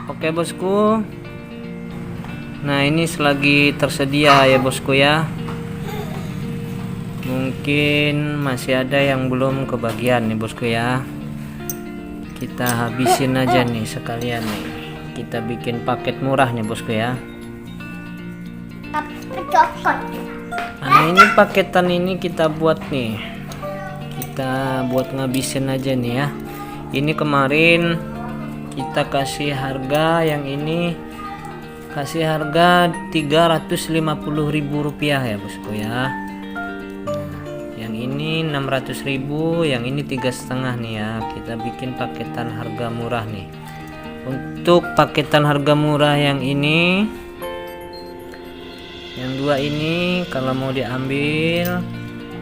Oke bosku, nah ini selagi tersedia ya bosku ya. Mungkin masih ada yang belum kebagian nih bosku ya. Kita habisin aja nih sekalian nih. Kita bikin paket murah nih bosku ya. Nah ini paketan ini kita buat nih. Kita buat ngabisin aja nih ya. Ini kemarin kita kasih harga, yang ini kasih harga Rp350.000 ya bosku ya. Yang ini 600.000, yang ini 3,5 nih ya. Kita bikin paketan harga murah nih. Untuk paketan harga murah yang ini, yang dua ini kalau mau diambil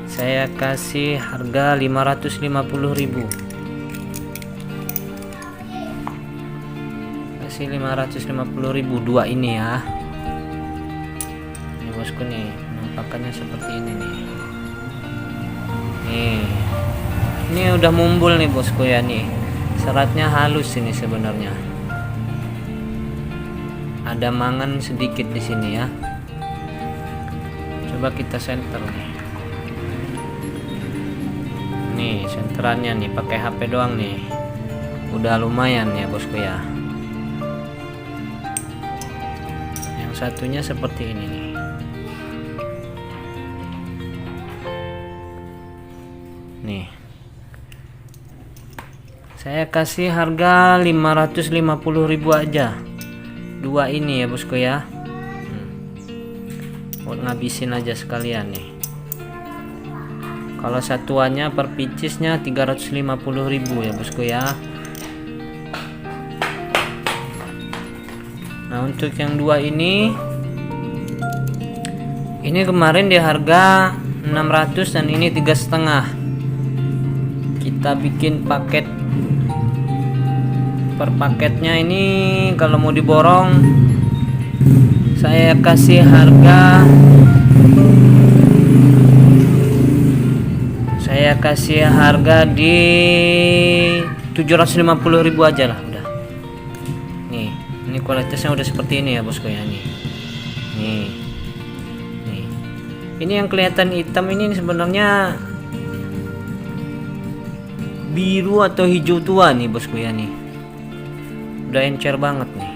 saya kasih harga 550.000. Kasih 550.000 dua ini ya. Ini bosku nih, penampakannya seperti ini nih. Ini udah mumbul nih bosku ya nih. Seratnya halus ini sebenarnya. Ada mangan sedikit di sini ya. Coba kita senter nih. Nih senterannya nih pakai HP doang nih. Udah lumayan ya bosku ya. Yang satunya seperti ini nih. Nih. Saya kasih harga 550.000 aja. Dua ini ya bosku ya. Buat ngabisin aja sekalian nih. Kalau satuannya per picisnya 350.000 ya bosku ya. Nah untuk yang dua ini kemarin di harga 600 dan ini 3,5. Kita bikin paket, per paketnya ini kalau mau diborong saya kasih harga di 750.000 aja lah udah. Nih, ini kualitasnya udah seperti ini ya bosku ya nih. Nih. Ini yang kelihatan hitam ini sebenarnya biru atau hijau tua nih bosku ya nih. Udah encer banget nih.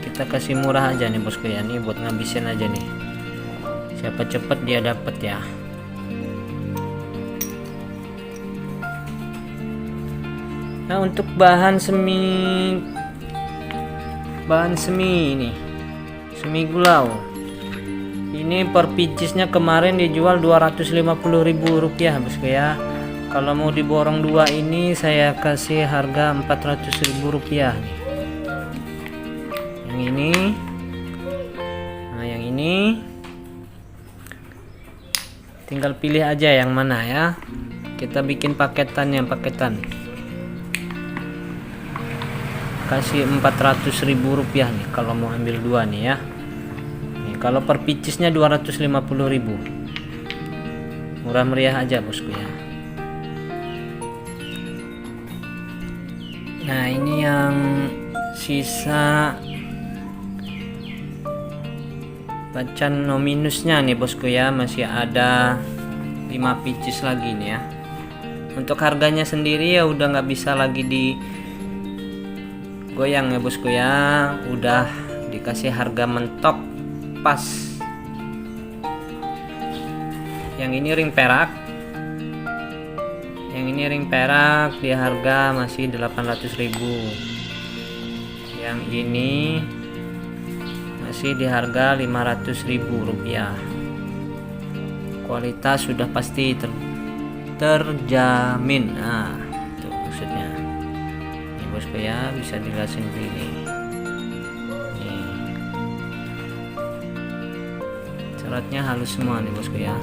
Kita kasih murah aja nih bosku ya nih, buat ngabisin aja nih. Siapa cepet dia dapat ya. Nah untuk bahan semi ini, semi gulau ini per picisnya kemarin dijual Rp250.000 bosku ya. Kalau mau diborong dua ini saya kasih harga Rp400.000 nih. Yang ini, nah yang ini tinggal pilih aja yang mana ya. Kita bikin paketan kasih Rp400.000 nih kalau mau ambil dua nih ya. Nih, kalau per picisnya 250.000. Murah meriah aja bosku ya. Nah ini yang sisa bacan no minusnya nih bosku ya, masih ada 5 picis lagi nih ya. Untuk harganya sendiri ya udah nggak bisa lagi digoyang ya bosku ya, udah dikasih harga mentok pas. Yang ini ring perak, di harga masih 800.000. Yang ini masih di harga Rp500.000. Kualitas sudah pasti terjamin. Nah itu maksudnya ini bosku ya, bisa dijelasin begini nih. Seratnya halus semua nih bosku ya.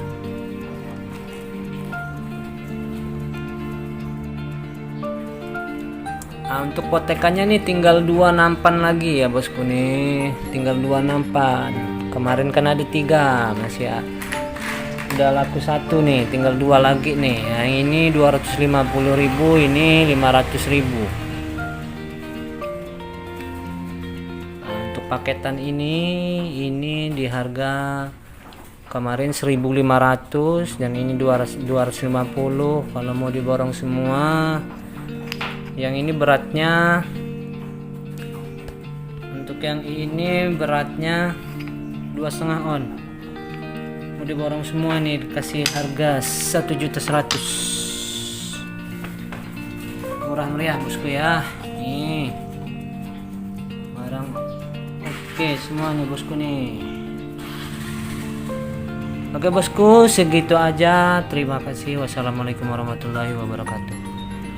Nah, untuk potekannya nih tinggal 2 nampan lagi ya bosku nih, tinggal 2 nampan. Kemarin kan ada 3, masih ya. Udah laku 1 nih, tinggal 2 lagi nih. Yang ini 250.000, ini 500.000. paketan ini di harga kemarin 1.500 dan ini 250 kalau mau diborong semua. Yang ini beratnya, untuk yang ini beratnya 2,5 on. Mau diborong semua nih dikasih harga 1.100.000. Murah meriah bosku ya. Nih barang oke semuanya bosku nih. Oke bosku, segitu aja. Terima kasih. Wassalamualaikum warahmatullahi wabarakatuh.